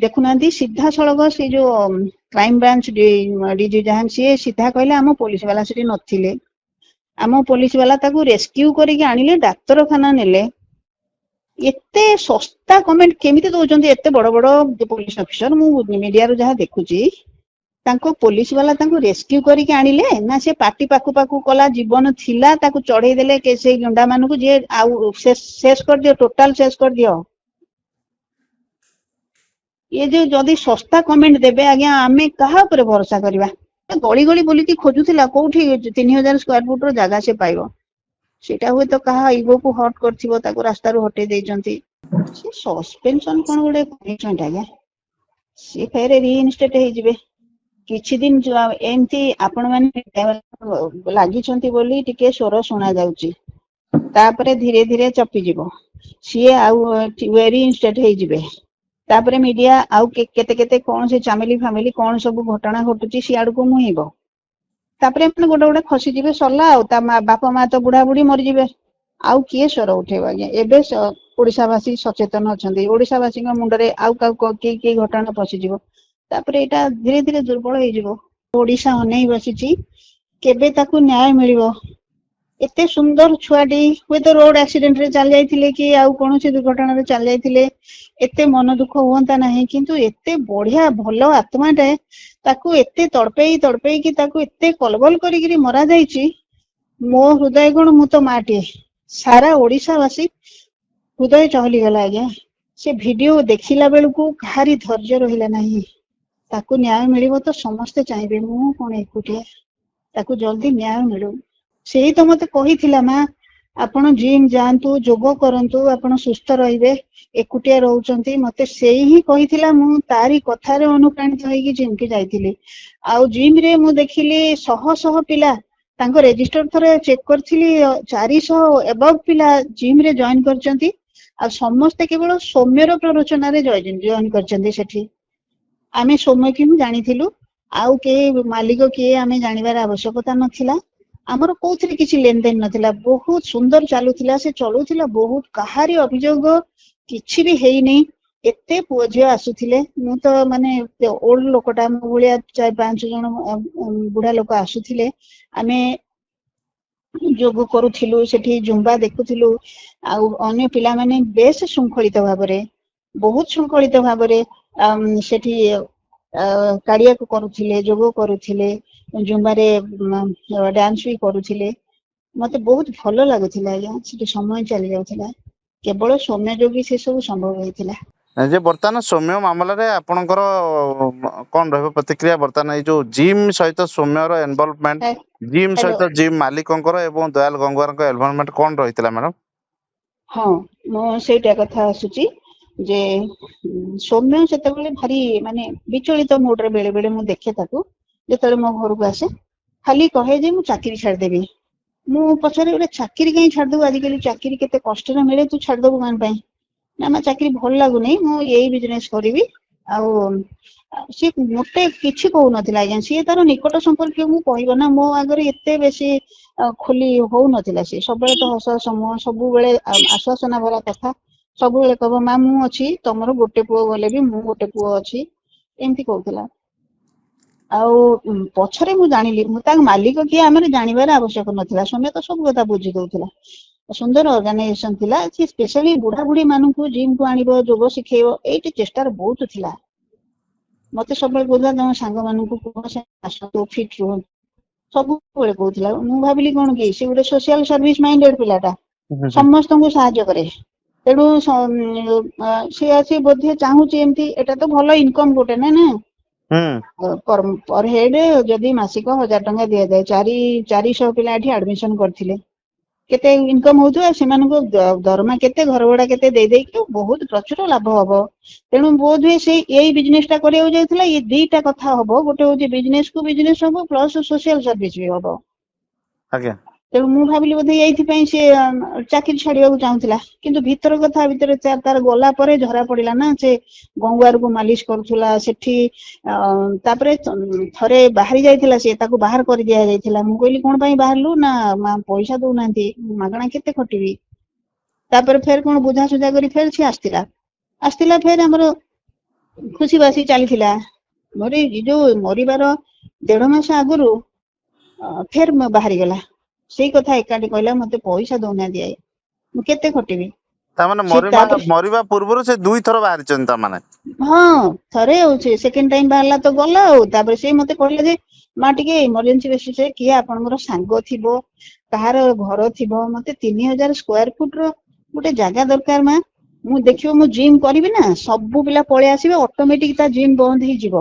देखुना सीधा सड़क से जो क्राइम ब्रांच डीजी जहां सी सीधा कहले आम पुलिस वाला से नथिले आम पुलिस वाला ताकू रेस्क्यू करके आनिले डाक्तरखाना नेले एते सस्ता कमेंट केमिति दउचंती एते बड़ बड़ पुलिस ऑफिसर मु मीडिया रो जहा देखुची तांको पुलिस वाला तांको रेस्क्यू करके आनिले ना से पार्टी पाकु पाकु कला जीवन थिला ताकू चढ़ई देले के से गुंडा मानकू जे आउ शेष कर दियो टोटल शेष कर दियो ये जो जदि सस्ता कमेंट देबे आज्ञा आमे कहा पर भरोसा करबा गली गली बोली की खोजुथिला कोठी 3000 स्क्वायर फुट रो जगह से पाइबो सेटा हुए तो कहा इगो को हट करथिबो ताको रास्ता रो हटे देइचंती से सस्पेंशन कोन गोडे करिसंट आज्ञा से फेरे रीइंस्टेट हे जिवे किछि दिन एमती आपण माने लागि छंती बोली टिके स्वर सुना जाउची तापरे धीरे धीरे चपी जिवो सी आउ रीइंस्टेट हे जिवे तापरे मीडिया आउ केते केते कौन से चामेली फैमिली कौन सब घटना घटुची सियाड़ को मुहिबो तापरे मन गोटे गोटे खसी जिवे सरला आउ ता बापा मा तो बुढ़ा बुढ़ी मरि जिवे आउ किए स्वर उठेबो आज्ञा एबे ओडिसावासी सचेतन अछंती ओडिसावासी मुंडरे आउ की घटना पसी जिवो तापरे एटा धीरे धीरे दुर्बल हे जिवो ओडिसा अनै बसिची केबे ताकू न्याय मिलिबो एते सुंदर छुआटी हुए तो रोड एक्सीडेंट रे चल जाइथिले कि आउ कोनोसी दुर्घटना रे चल जाइथिले एते मन दुख होंता नहीं किंतु एते बढ़िया भलो आत्माटे ताकू एते तड़पेई कि ताकू एते कलबल करी मरा जाइची मो हृदय गुण मु तो माटी सारा ओडिसावासी हृदय चहली गला आज्ञा से वीडियो देखिला बेलकू कहारी धैर्य रहिला नहीं ताकू न्याय मिलिबो तो समस्ते चाहिबे मु कोन एकुटिया ताकू जल्दी न्याय मिलू सेही तो मते कहिथिला मां आपण जिम जानतु जोग करंतु आपण सुस्थ रहिबे एकुटिया रहउचंती मते सेही ही कहिथिला मु तारी कथारे अनुप्राणित होई जिम के जाइथिली आउ जिम रे मु देखिली शह शह पिला तांको रजिस्टर थरे चेक करथिली 400 एबव पिला जिम रे जॉइन करचंती आ समस्त केवल सौम्यर प्ररोचना रे जॉइन करचंती सेठी आमे सौम्य कि जानिथिलु आउ के मालिक के आमे जानिबार आवश्यकता नथिला आमर कोथरे किछि लेन देन नथिला बहुत सुंदर चालुथिला से चलुथिला बहुत कहारी अभियोग किछि भी हेई नै एते पुझियो आसुथिले मु तो माने ओल्ड लोकटा मु भलिया 4-5 जण बुढ़ा लोक आसुथिले आमे जोग करूथिलु सेठी जुम्बा देखुथिलु आ अन्य पिला माने बेस शृंखलित भाबरे बहुत शृंखलित भाबरे सेठी कारिया को करूथिले जोग करूथिले जुम्बारे डांस भी करूथिले मते बहुत भलो लागुथिला या सेठी समय चली जाउथिला केवल सौम्य जोगी से सब संभव होइथिला जे वर्तमान सौम्य मामला रे आपनकर कोन रहबो प्रतिक्रिया वर्तमान ए जो जिम सहित सौम्य रो इन्वॉल्वमेंट जिम सहित जिम मालिकंकर एवं दयाल गंगवार को इन्वॉल्वमेंट कोन रहितला मैडम हां मो सेटा कथा आसुची जे सौम्य सेतबेले भारी माने विचलित मोड रे बेले बेले मु देखे ताकू जेतले मो घर को आसे खाली कहे जे मु चाकरी छाड़ देबी मु पछरे ओरे चाकरी कहीं छाड़ दबो आजि कली चाकरी केते कष्ट रे मिले तू छाड़ दबो मान पई ना मा चाकरी भल लागु नै मु एई बिजनेस करबी आ सी मोटे किछि कहू नथिला आज्ञा सी तार निकट संपर्क मु कहबो ना मो आगरे एते बेसी खोली हो नथिला सी सब बेले तो हस समूह सब बेले आश्वासना भरा कथा सब बेले कहबो मा मु अछि तमरो गोटे पुओ गले भी मु गोटे पुओ अछि एमती कहउतला आउ पछरे मु जानिली मु ता मालिक के हमरे जानिबार आवश्यक नथिला समय तो सब कथा बुझी दउतला सुंदर ऑर्गेनाइजेशन थिला जे स्पेशली बुढ़ा बुढ़ी मानु को जिम को आनिबो जोग सिखेबो एटी चेष्टार बहुत थिला मते सब बोला तम सांग मानु को को से आसतो फिट रहो सब बेले कहउतला मु भाबिली कोन के से गोटे सोशल सर्विस माइंडेड पिलाटा समस्त को सहायता करे तेडू से आसी बोधे चाहूची एमती एटा तो भलो इनकम गोटे ना पर हेड जदि मासिक 1000 टंका दिया जाए 400 पिला एठी एडमिशन करथिले केते इनकम होथु सेमानको दरमा केते घर भड़ा केते दे दे के बहुत प्रचुर लाभ हबो तेनु बोध हुए से एई बिजनेस टा करियो जायथला ये दीटा कथा हबो गोटे होजे बिजनेस हबो प्लस सोशल सर्विस भी हबो आज्ञा तेनु मु भाबिली बोधे एइथि पई से चाकरी छाड़िया चाहूला किंतु भीतर कथा भीतर तार गला परे झरा पड़िला ना से गंगवार को मालिश करथुला सेठी तापरे थरे बाहरी जाइथिला से ताको बाहर कर दिया जाइथिला मु कहली कोन पई बाहरलु ना पैसा दउ नांती मागणा केते खटिबी तापर फेर कोन बुझा सुझा करी फेर से आस्तिला फेर हमरो ଖୁସି ବାସି ଚାଲିଥିଲା। ମୋର ଏଇ ଯୋଉ ମରିବାର 1.5 ମାସ ଆଗରୁ ଫେର ବାହାରିଗଲା ସେଇ କଥା ଏକାଠି କହିଲା, ମତେ ପଇସା ଦଉନାହାନ୍ତି ଆଇ, ମୁଁ କେତେ ଖଟିବି। ତାମାନେ ସେ ତାପରେ ମରିବା ପୂର୍ବରୁ ସେ 2 ଥର ବାହାରିଛନ୍ତି ତାମାନେ। ହଁ ଥରେ ହଉଛି, ସେକେଣ୍ଡ ଟାଇମ ବାହାରିଲା ତ ଗଲା ଆଉ। ତାପରେ ସେ ମତେ କହିଲେ ଯେ ମା ଟିକେ ଇମର୍ଜେନ୍ସି ବେସିସ୍ କିଏ ଆପଣଙ୍କର ସାଙ୍ଗ ଥିବ, କାହାର ଘର ଥିବ, ମତେ 3000 ସ୍କୋୟାର ଫୁଟ ର ଗୋଟେ ଜାଗା ଦରକାର ମା। ମୁଁ ଦେଖିବ ମୁଁ ଜିମ୍ କରିବି ନା, ସବୁ ପିଲା ପଳେଇ ଆସିବେ, ଅଟୋମେଟିକ ତା ଜିମ୍ ବନ୍ଦ ହେଇଯିବ।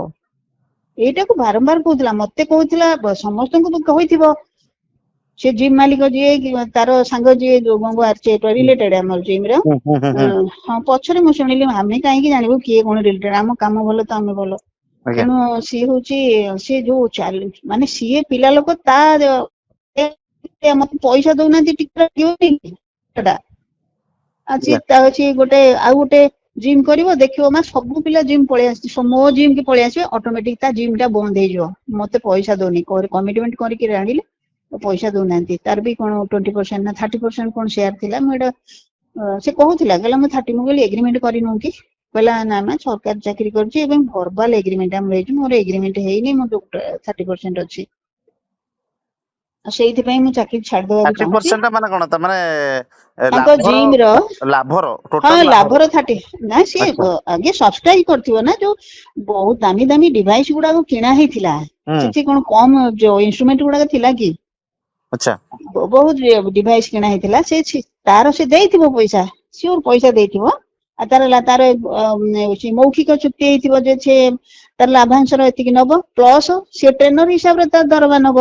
ଏଇଟାକୁ ବାରମ୍ବାର କହୁଥିଲା, ମତେ କହୁଥିଲା, ସମସ୍ତଙ୍କୁ କହିଥିବ। ସେ ଜିମ୍ ମାଲିକ ଯିଏ ତାର ସାଙ୍ଗ ଯିଏ ରିଲେଟେଡ ଆମର ଜିମ୍ ର। ହଁ ପଛରେ ମୁଁ ଶୁଣିଲି, ଆମେ କାହିଁକି ଜାଣିବୁ କିଏ କଣ ରିଲେଟେଡ, ଆମ କାମ ଭଲ ତ ଆମେ ଭଲ। ଆଜ୍ଞା ତେଣୁ ସିଏ ହଉଛି, ସିଏ ଯୋଉ ମାନେ ସିଏ ପିଲା ଲୋକ, ତା ମତେ ପଇସା ଦଉନାହାନ୍ତି ଟିକେ ଆଜ୍ଞା ଅଛି ଗୋଟେ ଆଉ ଗୋଟେ ଜିମ୍ କରିବ, ଦେଖିବ ମା ସବୁ ପିଲା ଜିମ୍ ପଳେଇ ଆସିଛି, ମୋ ଜିମ୍ କି ପଳେଇ ଆସିବେ, ଅଟୋମେଟିକ ତା ଜିମ୍ ଟା ବନ୍ଦ ହେଇଯିବ। ମତେ ପଇସା ଦଉନି, କମିଟମେଣ୍ଟ କରିକି ଆଣିଲେ ପଇସା ଦଉନାହାନ୍ତି। ତାର ବି କଣ 20% ନା 30% କଣ ସେୟାର ଥିଲା। ମୁଁ ଏଇଟା ସେ କହୁଥିଲା, କହିଲା ମୁଁ 30, ମୁଁ କହିଲି ଏଗ୍ରିମେଣ୍ଟ କରିନୁ କି? କହିଲା ନା ମା ସରକାରୀ ଚାକିରି କରିଛି ଏବଂ ଭର୍ବାଲ ଏଗ୍ରିମେଣ୍ଟ ଆମର ହେଇଛି, ମୋର ଏଗ୍ରିମେଣ୍ଟ ହେଇନି, ମୋ 30% ଅଛି। ଆଉ ସେଇଥିପାଇଁ ମୁଁ ଚାକିରି ଛାଡିଦବାକୁ ଚାହୁଁଛି। 30% ମାନେ କଣ ତାମାନେ ତାଙ୍କ ଜିମ୍ ର ଲାଭର ହଁ ଟୋଟାଲ ଲାଭର। ଲାଭର 30, ନା ସିଏ ଆଚ୍ଛା ଆଗେ ସବସ୍କ୍ରାଇବ କରିଥିବ ନା, ଯୋଉ ବହୁତ ଦାମୀ ଦାମୀ ଡିଭାଇସ ଗୁଡାକ କିଣା ହେଇଥିଲା। ହୁଁ ସେଠି କଣ କମ ଯୋଉ ଇନଷ୍ଟ୍ରୁମେଣ୍ଟ ଗୁଡାକ ଥିଲା କି? ଆଚ୍ଛା ବହୁତ ଡିଭାଇସ କିଣା ହେଇଥିଲା। ସେ ତାର ସେ ଦେଇଥିବ ପଇସା, ସିଓର ପଇସା ଦେଇଥିବ। ଆଉ ତାର ମୌଖିକ ଚୁକ୍ତି ହେଇଥିବ ଯେ ସେ ତାର ଲାଭାଂଶର ଏତିକି ନବ, ପ୍ଲସ ସେ ଟ୍ରେନର ହିସାବରେ ତାର ଦରମା ନବ।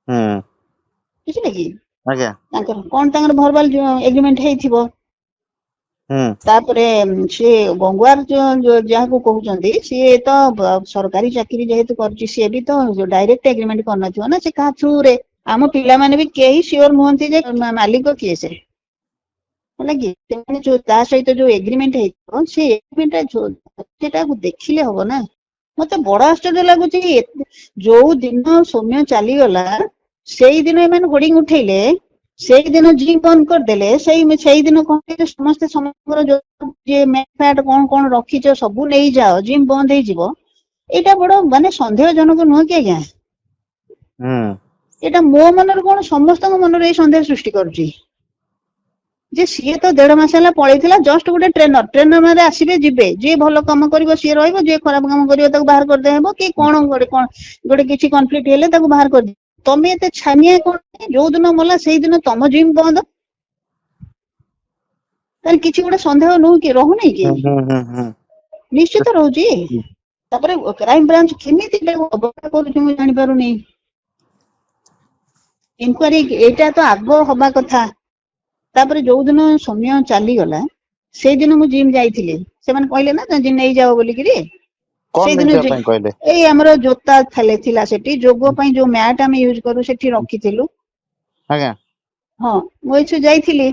ହୁଁ ବୁଝିଲେ କି? ଆଜ୍ଞା ତାଙ୍କର କଣ ତାଙ୍କର ଭରବାଲ ଏଗ୍ରିମେଣ୍ଟ ହେଇଥିବ। ହୁଁ ତାପରେ ସିଏ ଗଙ୍ଗୁଆର ଯାହାକୁ କହୁଛନ୍ତି, ସିଏ ତ ସରକାରୀ ଚାକିରି ଯେହେତୁ କରିଛି, ସିଏ ବି ତ ଡାଇରେକ୍ଟ ଏଗ୍ରିମେଣ୍ଟ କରିନଥିବ ନା, ସେ କାହା ଥ୍ରୁରେ। ଆମ ପିଲାମାନେ ବି କେହି ସିଓର ନୁହନ୍ତି ଯେ ମାଲିକ କିଏ ସେ, ହେଲା କି? ସେମାନେ ତା ସହିତ ଯୋଉ ଏଗ୍ରିମେଣ୍ଟ ହେଇଥିବ, ସେ ଏଗ୍ରିମେଣ୍ଟ ସେଟାକୁ ଦେଖିଲେ ହବ ନା। ମତେ ବଡ ଆଶ୍ଚର୍ଯ୍ୟ ଲାଗୁଛି, ଯୋଉ ଦିନ ସୌମ୍ୟ ଚାଲିଗଲା ସେଇଦିନ ଏମାନେ ହୋର୍ଡିଂ ଉଠେଇଲେ, ସେଇଦିନ ଜିମ୍ ବନ୍ଦ କରିଦେଲେ, ସେଇଦିନ କଣ ସମସ୍ତେ ସମସ୍ତଙ୍କର କଣ କଣ ରଖିଛ ସବୁ ନେଇଯାଅ, ଜିମ୍ ବନ୍ଦ ହେଇଯିବ। ଏଇଟା ବଡ ମାନେ ସନ୍ଦେହ ଜନକ ନୁହଁ କି ଆଜ୍ଞା? ହୁଁ ଏଇଟା ମୋ ମନରେ କଣ, ସମସ୍ତଙ୍କ ମନରେ ଏଇ ସନ୍ଦେହ ସୃଷ୍ଟି କରୁଛି ଯେ ସିଏ ତ 1.5 ମାସ ହେଲା ପଳେଇଥିଲା, ଜଷ୍ଟ ଗୋଟେ ଟ୍ରେନର ମାନେ ଆସିବେ ଯିବେ, ଯିଏ ଭଲ କାମ କରିବ ସିଏ ରହିବ, ଯିଏ ଖରାପ କାମ କରିବ ତାକୁ ବାହାର କରିଦିଆହବ, କି କଣ ଗୋଟେ କିଛି କନଫ୍ଲିକ୍ଟ ହେଲେ ତାକୁ ବାହାର କରିଦିଅ। ତମେ ଏତେ ଛାନିଆ କଣ? ଯୋଉ ଦିନ ମଲା ସେଇଦିନ ତମ ଜିମ୍ ବନ୍ଦ। ତାହେଲେ କିଛି ଗୋଟେ ସନ୍ଦେହ ରହୁନି କି? ହୁଁ ହୁଁ ହୁଁ ନିଶ୍ଚିତ ରହୁଛି। ହୁଁ ତାପରେ କ୍ରାଇମବ୍ରାଞ୍ଚ କେମିତି ଅବହେଳା କରୁଛି ମୁଁ ଜାଣିପାରୁନି। ଇନକ୍ୱାରି ଏଇଟା ତ ଆଗ ହବା କଥା। ତାପରେ ଯୋଉ ଦିନ ସୌମ୍ୟ ଚାଲିଗଲା, ସେଇଦିନ ମୁଁ ଜିମ୍ ଯାଇଥିଲି। ସେମାନେ କହିଲେ ନା ନେଇଯାଅ ବୋଲିକିରି। କଣ ସେଇଦିନ ନେଇଯିବା ପାଇଁ କହିଲେ? ଏଇ ଆମର ଜୋତା ଥିଲା ସେଠି, ଯୋଗ ପାଇଁ ଯୋଉ ମ୍ୟାଟ ଆମେ ୟୁଜ କରୁ ସେଠି ରଖିଥିଲୁ। ଆଜ୍ଞା ହଁ ମୁଁ ଏଇଠୁ ଯାଇଥିଲି।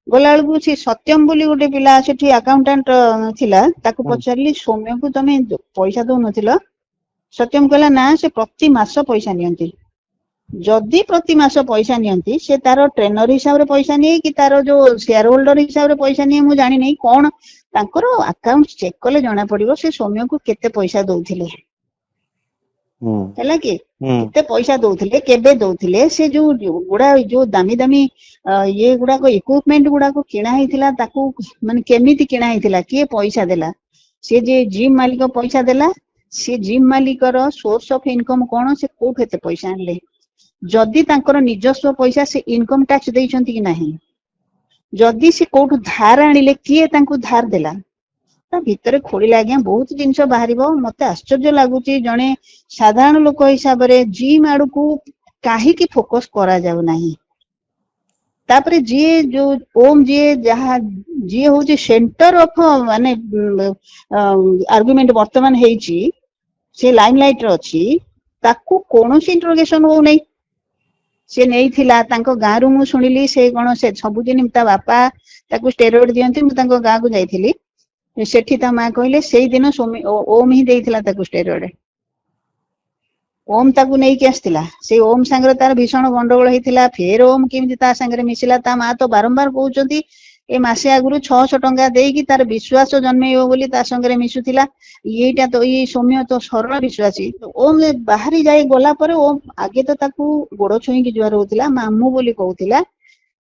ଗଲାବେଳକୁ ସେ ସତ୍ୟମ ବୋଲି ଗୋଟେ ପିଲା ସେଠି ଆକାଉଣ୍ଟାଣ୍ଟ ଥିଲା, ତାକୁ ହୁଁ ପଚାରିଲି ସୌମ୍ୟକୁ ତମେ ପଇସା ଦଉନଥିଲ? ସତ୍ୟମ କହିଲା ନା, ସେ ପ୍ରତି ମାସ ପଇସା ନିଅନ୍ତି। ଯଦି ପ୍ରତି ମାସ ପଇସା ନିଅନ୍ତି, ସେ ତାର ଟ୍ରେନର ହିସାବରେ ପଇସା ନିଏ କି ତାର ଯୋଉ ସେୟାର ହୋଲ୍ଡର ହିସାବରେ ପଇସା ନିଏ, ମୁଁ ଜାଣିନି। କଣ ତାଙ୍କର ଆକାଉଣ୍ଟ ଚେକ୍ କଲେ ଜଣା ପଡିବ ସେ ସୌମ୍ୟକୁ କେତେ ପଇସା ଦଉଥିଲେ। ହୁଁ ହେଲା କି? ହୁଁ କେତେ ପଇସା ଦଉଥିଲେ, କେବେ ଦଉଥିଲେ, ସେ ଯୋଉ ଦାମୀ ଦାମୀ ଇଏ ଗୁଡାକ ଇକୁଇପମେଣ୍ଟ ଗୁଡାକ କିଣା ହେଇଥିଲା, ତାକୁ ମାନେ କେମିତି କିଣା ହେଇଥିଲା, କିଏ ପଇସା ଦେଲା? ସେ ଯିଏ ଜିମ୍ ମାଲିକ ପଇସା ଦେଲା। ସେ ଜିମ୍ ମାଲିକର ସୋର୍ସ ଅଫ ଇନକମ କଣ, ସେ କୋଉଠୁ ଏତେ ପଇସା ଆଣିଲେ? ଯଦି ତାଙ୍କର ନିଜସ୍ୱ ପଇସା, ସେ ଇନକମ ଟ୍ୟାକ୍ସ ଦେଇଛନ୍ତି କି ନାହିଁ? ଯଦି ସେ କୋଉଠୁ ଧାର ଆଣିଲେ, କିଏ ତାଙ୍କୁ ଧାର ଦେଲା? ତା ଭିତରେ ଖୋଳିଲେ ଆଜ୍ଞା ବହୁତ ଜିନିଷ ବାହାରିବ। ମତେ ଆଶ୍ଚର୍ଯ୍ୟ ଲାଗୁଛି, ଜଣେ ସାଧାରଣ ଲୋକ ହିସାବରେ ଜିମ୍ ଆଡକୁ କାହିଁକି ଫୋକସ କରାଯାଉ ନାହିଁ? ତାପରେ ଯିଏ ହଉଛି ସେଣ୍ଟର ଅଫ ମାନେ ଆର୍ଗୁମେଣ୍ଟ ବର୍ତ୍ତମାନ ହେଇଛି, ସେ ଲାଇମ ଲାଇଟ ରେ ଅଛି, ତାକୁ କୌଣସି ଇଣ୍ଟ୍ରୋଗେସନ ହଉନାହିଁ। ସେ ନେଇଥିଲା ତାଙ୍କ ଗାଁରୁ, ମୁଁ ଶୁଣିଲି ସେ କଣ ସେ ସବୁଦିନ ତା ବାପା ତାକୁ ଷ୍ଟେରଏଡ ଦିଅନ୍ତି। ମୁଁ ତାଙ୍କ ଗାଁକୁ ଯାଇଥିଲି। ସେଠି ତା ମା କହିଲେ ସେଇଦିନ ଓମ୍ ହିଁ ଦେଇଥିଲା ତାକୁ ଷ୍ଟେରଏଡ। ଓମ୍ ତାକୁ ନେଇକି ଆସିଥିଲା। ସେଇ ଓମ୍ ସାଙ୍ଗରେ ତାର ଭୀଷଣ ଗଣ୍ଡଗୋଳ ହେଇଥିଲା। ଫେର ଓମ୍ କେମିତି ତା ସାଙ୍ଗରେ ମିଶିଲା, ତା ମା ତ ବାରମ୍ବାର କହୁଛନ୍ତି ଏ ମାସେ ଆଗରୁ 600 ଟଙ୍କା ଦେଇକି ତାର ବିଶ୍ୱାସ ଜନ୍ମେଇବ ବୋଲି ତା ସାଙ୍ଗରେ ମିଶୁଥିଲା। ଏଇଟା ତ ଏଇ ସୌମ୍ୟ ତ ସରଳ ବିଶ୍ୱାସୀ। ଓମ୍ ବାହାରି ଯାଇ ଗଲା ପରେ ଓମ୍ ଆଗେ ତ ତାକୁ ଗୋଡ ଛୁଇଁକି ଜୁହାର ହଉଥିଲା, ମାମୁଁ ବୋଲି କହୁଥିଲା।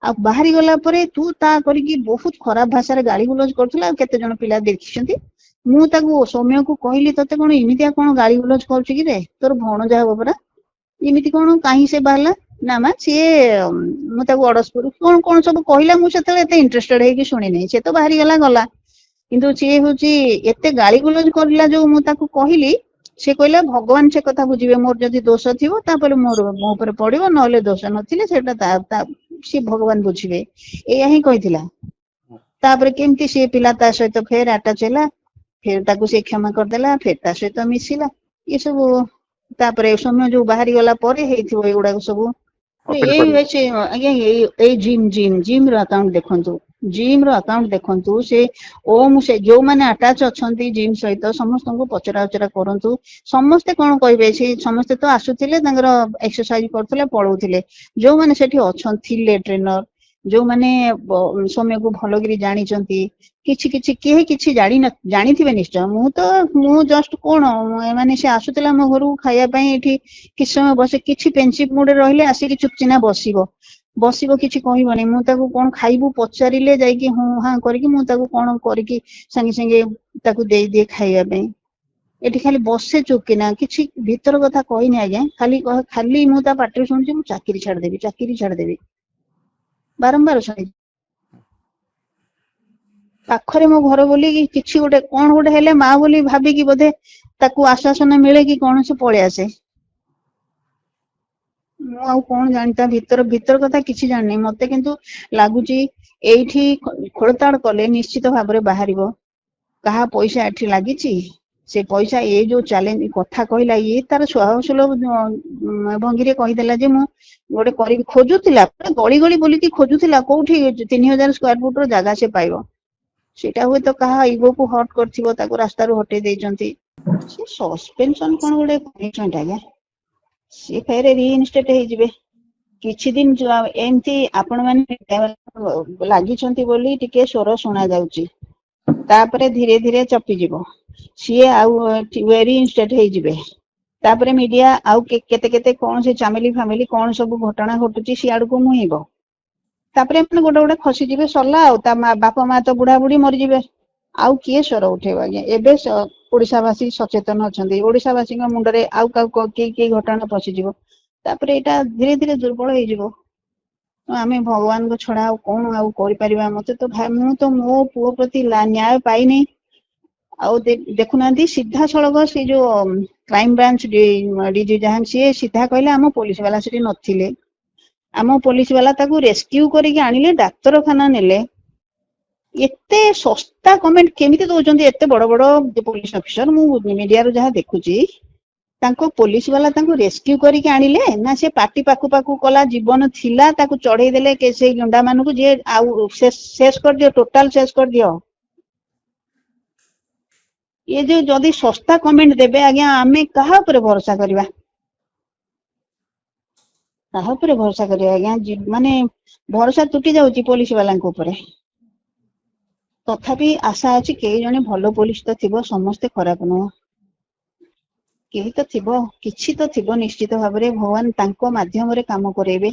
ଆଉ ବାହାରି ଗଲା ପରେ ତୁ ତା କରିକି ବହୁତ ଖରାପ ଭାଷାରେ ଗାଳି ଗୁଲଜ କରୁଥିଲା। ଆଉ କେତେ ଜଣ ପିଲା ଦେଖିଛନ୍ତି। ମୁଁ ତାକୁ ସୌମ୍ୟକୁ କହିଲି ତତେ କଣ ଏମିତିଆ କଣ ଗାଳି ଗୁଲଜ କରୁଛି କି ରେ, ତୋର ଭଣଜା ହବ ପରା, ଏମିତି କଣ କାହିଁ ସେ ବାହାରିଲା? ନା ମା ସିଏ ମୁଁ ତାକୁ ଅଡସପୁର କଣ କଣ ସବୁ କହିଲା। ମୁଁ ସେତେବେଳେ ଏତେ ଇଣ୍ଟରେଷ୍ଟେଡ ହେଇକି ଶୁଣିନି, ସେ ତ ବାହାରି ଗଲା ଗଲା। କିନ୍ତୁ ସିଏ ହଉଛି ଏତେ ଗାଳି ଗୁଲଜ କରିଲା ଯୋଉ ମୁଁ ତାକୁ କହିଲି, ସେ କହିଲା ଭଗବାନ ସେ କଥା ବୁଝିବେ, ମୋର ଯଦି ଦୋଷ ଥିବ ତାପରେ ମୋ ଉପରେ ପଡିବ, ନହେଲେ ଦୋଷ ନଥିଲେ ସେଟା ସିଏ ଭଗବାନ ବୁଝିବେ, ଏଇଆ ହିଁ କହିଥିଲା। ତାପରେ କେମିତି ସିଏ ପିଲା ତା ସହିତ ଫେର ଆଟାଚ ହେଲା, ଫେର ତାକୁ ସେ କ୍ଷମା କରିଦେଲା, ଫେର ତା ସହିତ ମିଶିଲା। ଏ ସବୁ ତାପରେ ସୌମ୍ୟ ଯୋଉ ବାହାରି ଗଲା ପରେ ହେଇଥିବ ଏଗୁଡାକ ସବୁ। ଅପିଲ ଏଇ କରିବେ। ଆଜ୍ଞା ଏଇ ଜିମ୍ ର ଆକାଉଣ୍ଟ ଦେଖନ୍ତୁ, ଜିମ୍ ର ଆକାଉଣ୍ଟ ଦେଖନ୍ତୁ। ସେ ଓମ୍ ସେ ଯୋଉମାନେ ଆଟାଚ ଅଛନ୍ତି ଜିମ୍ ସହିତ ସମସ୍ତଙ୍କୁ ପଚରା ଉଚରା କରନ୍ତୁ। ସମସ୍ତେ କଣ କହିବେ, ସେ ସମସ୍ତେ ତ ଆସୁଥିଲେ ତାଙ୍କର ଏକ୍ସରସାଇଜ କରୁଥିଲେ ପଳଉଥିଲେ। ଯୋଉମାନେ ସେଠି ଥିଲେ ଟ୍ରେନର, ଯୋଉମାନେ ସୌମ୍ୟକୁ ଭଲକିରି ଜାଣିଛନ୍ତି, କେହି କିଛି ଜାଣିଥିବେ ନିଶ୍ଚୟ। ମୁଁ ଜଷ୍ଟ କଣ ମାନେ ସେ ଆସୁଥିଲା ମୋ ଘରକୁ ଖାଇବା ପାଇଁ, ଏଠି କିଛି ସମୟ ବସେ, କିଛି ପେନସିପ ମୁଡରେ ରହିଲେ ଆସିକି ଚୁପଚିନା ବସିବ, କିଛି କହିବନି। ମୁଁ ତାକୁ କଣ ଖାଇବୁ ପଚାରିଲେ ଯାଇକି ହଁ ହାଁ କରିକି ମୁଁ ତାକୁ କଣ କରିକି ସାଙ୍ଗେ ସାଙ୍ଗେ ତାକୁ ଦେଇଦିଏ ଖାଇବା ପାଇଁ। ଏଠି ଖାଲି ବସେ ଚୁପକିନା, କିଛି ଭିତର କଥା କହିନି ଆଜ୍ଞା। ଖାଲି ମୁଁ ତା ପାଟିରେ ଶୁଣିଛି ମୁଁ ଚାକିରି ଛାଡିଦେବି ବାରମ୍ବାର ଶୁଣିଛି। ପାଖରେ ମୋ ଘର ବୋଲି କିଛି ଗୋଟେ କଣ ଗୋଟେ ହେଲେ ମା ବୋଲି ଭାବିକି ବୋଧେ ତାକୁ ଆଶ୍ୱାସନା ମିଳେ କି କଣ, ସେ ପଳେଇ ଆସେ। ମୁଁ ଆଉ କଣ ଜାଣି ତା ଭିତର କଥା କିଛି ଜାଣିନି। ମତେ କିନ୍ତୁ ଲାଗୁଛି ଏଇଠି ଖୋଳତାଡ କଲେ ନିଶ୍ଚିତ ଭାବରେ ବାହାରିବ କାହା ପଇସା ଏଠି ଲାଗିଛି। ସେ ପଇସା ଏଇ ଯୋଉ ଚ୍ୟାଲେଞ୍ଜ କଥା କହିଲା, ଇଏ ତାର ସ୍ୱଭାବସୁଲଭ ଭଙ୍ଗୀରେ କହିଦେଲା ଯେ ମୁଁ ଗୋଟେ କରିବି ଖୋଜୁଥିଲା, ଗଳି ଗଳି ବୁଲିକି ଖୋଜୁଥିଲା କୋଉଠି 3000 ସ୍କୋୟାର ଫୁଟ ର ଜାଗା ସେ ପାଇବ। ସେଇଟା ହୁଏତ କାହା ଇଗୋକୁ ହର୍ଟ କରିଥିବ, ତାକୁ ରାସ୍ତାରୁ ହଟେଇ ଦେଇଛନ୍ତି। ସେ ସସ୍ପେନସନ କଣ ଗୋଟେ କହିଛନ୍ତି ଆଜ୍ଞା, ସିଏ ଫେରେ ରିଇନଷ୍ଟେଟ ହେଇଯିବେ। କିଛି ଦିନ ଏମିତି ଆପଣ ମାନେ ଲାଗିଛନ୍ତି ବୋଲି ଟିକେ ସ୍ୱର ଶୁଣା ଯାଉଛି, ତାପରେ ଧୀରେ ଧୀରେ ଚପିଯିବ। ସିଏ ଆଉ ରିଇନଷ୍ଟେଟ ହେଇଯିବେ। ତାପରେ ମିଡିଆ ଆଉ କେତେ କଣ ସେ ଚାମିଲି ଫାମିଲି କଣ ସବୁ ଘଟଣା ଘଟୁଛି ସିଆଡକୁ ମୁହେଁଇବ। ତାପରେ ମାନେ ଗୋଟେ ଖସିଯିବେ, ସରିଲା ଆଉ। ତା ବାପା ମା ତ ବୁଢା ବୁଢୀ ମରିଯିବେ, ଆଉ କିଏ ସ୍ୱର ଉଠେଇବ ଆଜ୍ଞା। ଏବେ ଓଡିଶାବାସୀ ସଚେତନ ଅଛନ୍ତି, ଓଡିଶାବାସୀଙ୍କ ମୁଣ୍ଡରେ ଆଉ କାହାକୁ କି ଘଟଣା ପଶିଯିବ, ତାପରେ ଏଇଟା ଧୀରେ ଧୀରେ ଦୁର୍ବଳ ହେଇଯିବ। ଆମେ ଭଗବାନଙ୍କ ଛଡା ଆଉ କଣ ଆଉ କରିପାରିବା। ମୁଁ ତ ମୋ ପୁଅ ପ୍ରତି ନ୍ୟାୟ ପାଇନି। ଆଉ ଦେଖୁନାହାନ୍ତି ସିଧାସଳଖ ସେ ଯୋଉ କ୍ରାଇମବ୍ରାଞ୍ଚ ଡିଜି ଯାହାନ୍, ସିଏ ସିଧା କହିଲେ ଆମ ପୋଲିସ ବାଲା ସେଠି ନଥିଲେ। ଆମ ପୋଲିସ ବାଲା ତାକୁ ରେସ୍କ୍ୟୁ କରିକି ଆଣିଲେ, ଡାକ୍ତରଖାନା ନେଲେ। ଏତେ ଶସ୍ତା କମେଣ୍ଟ କେମିତି ଦଉଛନ୍ତି ଏତେ ବଡ ବଡ ପୋଲିସ ଅଫିସର? ମୁଁ ମିଡିଆରୁ ଯାହା ଦେଖୁଛି, ତାଙ୍କ ପୋଲିସ ବାଲା ତାଙ୍କୁ ରେସ୍କ୍ୟୁ କରିକି ଆଣିଲେ ନା ସେ ପାଟି ପାକୁ କଲା, ଜୀବନ ଥିଲା ତାକୁ ଚଢେଇ ଦେଲେ ସେଇ ଗୁଣ୍ଡା ମାନଙ୍କୁ, ଯିଏ ଆଉ ଶେଷ କରିଦିଅ, ଟୋଟାଲ ଶେଷ କରିଦିଅ। ଏ ଯୋଉ ଯଦି ଶସ୍ତା କମେଣ୍ଟ ଦେବେ ଆଜ୍ଞା, ଆମେ କାହା ଉପରେ ଭରସା କରିବା? କାହା ଉପରେ ଭରସା କରିବା ଆଜ୍ଞା? ମାନେ ଭରସା ତୁଟି ଯାଉଛି ପୋଲିସ ବାଲାଙ୍କ ଉପରେ। ତଥାପି ଆଶା ଅଛି କେହି ଜଣେ ଭଲ ପୋଲିସ ତ ଥିବ, ସମସ୍ତେ ଖରାପ ନୁହଁ। କେହି ତ ଥିବ, କିଛି ତ ଥିବ ନିଶ୍ଚିତ ଭାବରେ। ଭଗବାନ ତାଙ୍କ ମାଧ୍ୟମରେ କାମ କରେଇବେ।